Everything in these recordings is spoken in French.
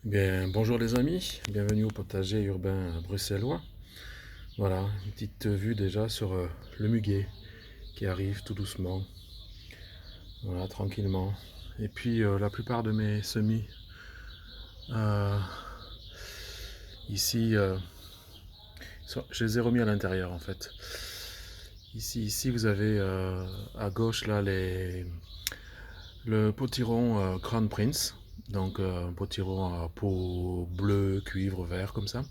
Bien, bonjour les amis, bienvenue au potager urbain bruxellois. Voilà, une petite vue déjà sur le muguet qui arrive tout doucement, voilà, tranquillement. Et puis la plupart de mes semis euh, ici, je les ai remis à l'intérieur en fait. Ici vous avez à gauche là le potiron Crown Prince, donc un potiron à peau bleue, cuivre, vert comme ça.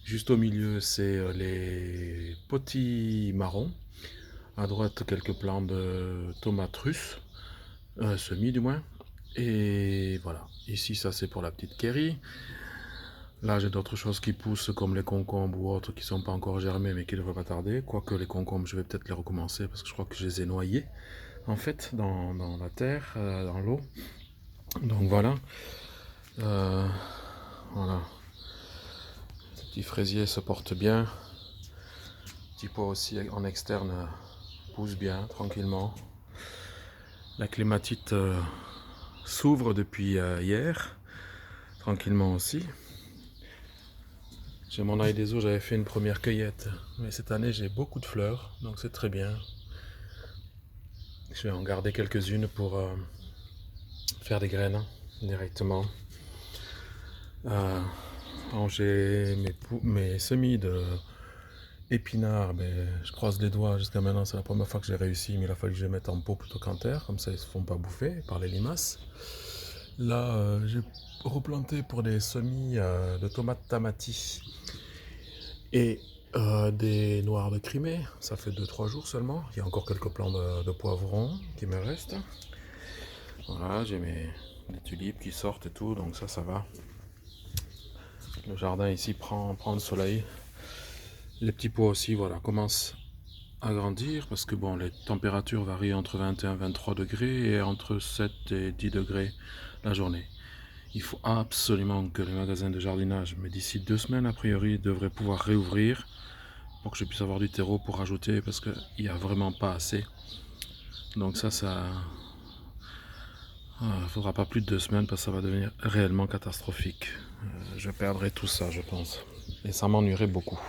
Juste au milieu, c'est les potis marrons. À droite, quelques plants de tomates russes, semis du moins. Et voilà. Ici, ça c'est pour la petite Kerry. Là, j'ai d'autres choses qui poussent, comme les concombres ou autres qui ne sont pas encore germés, mais qui devraient pas tarder. Quoique les concombres, je vais peut-être les recommencer parce que je crois que je les ai noyés, en fait, dans la terre, dans l'eau. Donc voilà. Euh, voilà. Ce petit fraisier se porte bien. Petit pois aussi en externe pousse bien, tranquillement. La clématite s'ouvre depuis hier, tranquillement aussi. J'ai mon ail des eaux, j'avais fait une première cueillette, mais cette année j'ai beaucoup de fleurs, donc c'est très bien. Je vais en garder quelques-unes pour faire des graines directement. J'ai mes semis de épinards, ben, je croise les doigts, jusqu'à maintenant c'est la première fois que j'ai réussi, mais il a fallu que je les mette en pot plutôt qu'en terre, comme ça ils ne se font pas bouffer par les limaces. Là, j'ai replanté pour des semis de tomates tamati et des noirs de Crimée. Ça fait 2-3 jours seulement. Il y a encore quelques plants de poivrons qui me restent. Voilà, j'ai des tulipes qui sortent et tout, donc ça va. Le jardin ici prend le soleil. Les petits pois aussi, voilà, commencent à grandir parce que bon, les températures varient entre 21 et 23 degrés et entre 7 et 10 degrés la journée. Il faut absolument que les magasins de jardinage, mais d'ici 2 semaines a priori, devraient pouvoir réouvrir pour que je puisse avoir du terreau pour rajouter parce qu'il n'y a vraiment pas assez. Donc ça faudra pas plus de 2 semaines parce que ça va devenir réellement catastrophique. Je perdrai tout ça, je pense. Et ça m'ennuierait beaucoup.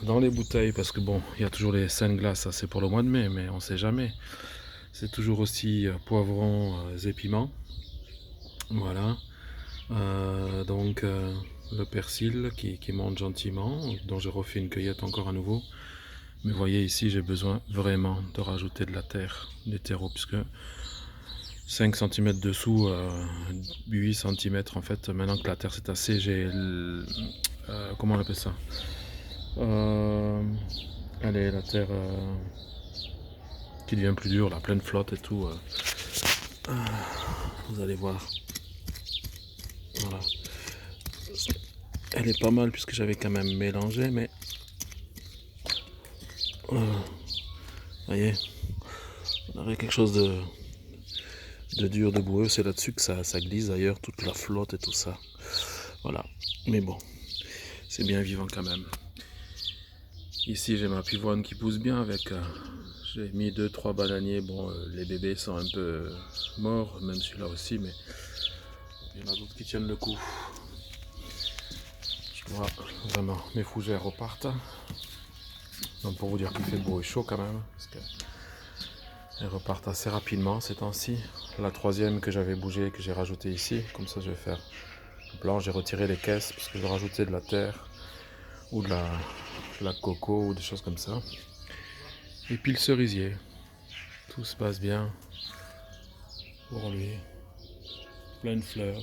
Dans les bouteilles, parce que bon, il y a toujours les scènes glaces, ça c'est pour le mois de mai, mais on sait jamais. C'est toujours aussi poivrons et piments. Voilà. Le persil qui monte gentiment, dont j'ai refait une cueillette encore à nouveau. Mais vous voyez ici, j'ai besoin vraiment de rajouter de la terre, des terreaux, puisque 5 cm dessous, 8 cm en fait, maintenant que la terre c'est assez, comment on appelle ça, allez, la terre qui devient plus dure, la pleine flotte et tout, vous allez voir, voilà. Elle est pas mal puisque j'avais quand même mélangé, mais voyez, on aurait quelque chose de dur, de boueux, c'est là-dessus que ça glisse d'ailleurs, toute la flotte et tout ça. Voilà, mais bon, c'est bien vivant quand même. Ici j'ai ma pivoine qui pousse bien avec, j'ai mis 2-3 bananiers, bon les bébés sont un peu morts, même celui-là aussi, mais il y en a d'autres qui tiennent le coup. Je vois vraiment mes fougères repartent. Donc pour vous dire qu'il fait beau et chaud quand même, parce qu'elles repartent assez rapidement ces temps-ci. La troisième que j'avais bougée, que j'ai rajoutée ici, comme ça je vais faire le plan, j'ai retiré les caisses parce que je vais rajouter de la terre ou de la coco ou des choses comme ça. Et puis le cerisier, tout se passe bien pour lui, plein de fleurs.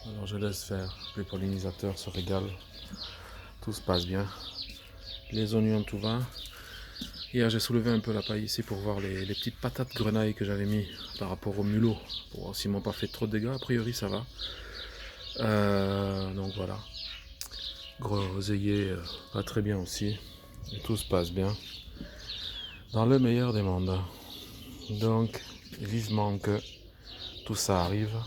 Alors je laisse faire, les pollinisateurs se régalent, tout se passe bien. Les oignons tout va. Hier j'ai soulevé un peu la paille ici pour voir les petites patates grenailles que j'avais mis par rapport au mulot, pour voir s'ils m'ont pas fait trop de dégâts, a priori ça va. Donc voilà, groseillier va très bien aussi, et tout se passe bien, dans le meilleur des mondes. Donc vivement que tout ça arrive.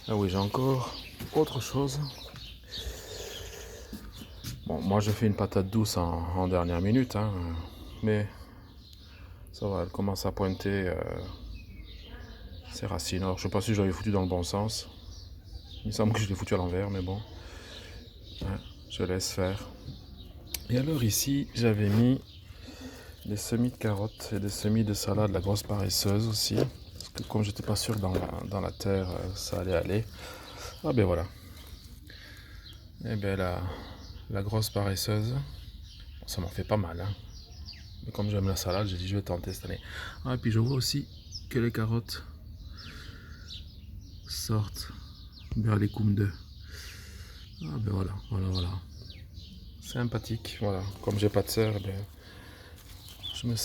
Ah oui, j'ai encore autre chose. Bon, moi je fais une patate douce en dernière minute, hein, mais ça va, elle commence à pointer ces racines. Alors je sais pas si j'avais foutu dans le bon sens. Il me semble que je l'ai foutu à l'envers, mais bon. Ouais, je laisse faire. Et alors ici, j'avais mis des semis de carottes et des semis de salade, la grosse paresseuse aussi. Parce que comme j'étais pas sûr que dans la terre, ça allait aller. Ah ben voilà. Et ben la grosse paresseuse, bon, ça m'en fait pas mal. Hein. Mais comme j'aime la salade, j'ai dit je vais tenter cette année. Ah et puis je vois aussi que les carottes sortent vers les coumes 2. Ah ben voilà. Sympathique, voilà. Comme j'ai pas de serre, ben, je me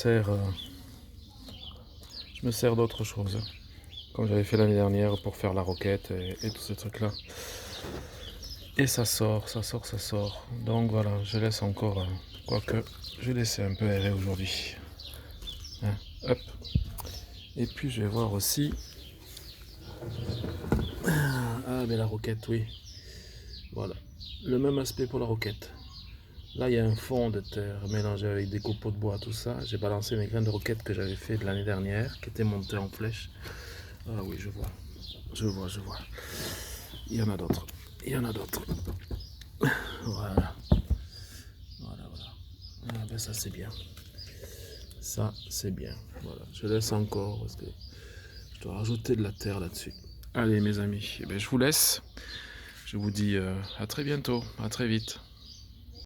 sers d'autre chose. Comme j'avais fait l'année dernière pour faire la roquette et tous ces trucs là. Et ça sort. Donc voilà, je laisse encore, quoique je laisse un peu errer aujourd'hui. Hein, hop. Et puis je vais voir aussi. Ah mais la roquette, oui. Voilà. Le même aspect pour la roquette. Là, il y a un fond de terre mélangé avec des copeaux de bois, tout ça. J'ai balancé mes graines de roquette que j'avais fait de l'année dernière, qui étaient montées en flèche. Ah oui, je vois. Il y en a d'autres. Voilà. Ah ben ça c'est bien. Voilà. Je laisse encore parce que je dois rajouter de la terre là-dessus. Allez mes amis, eh ben, je vous laisse. Je vous dis à très bientôt, à très vite.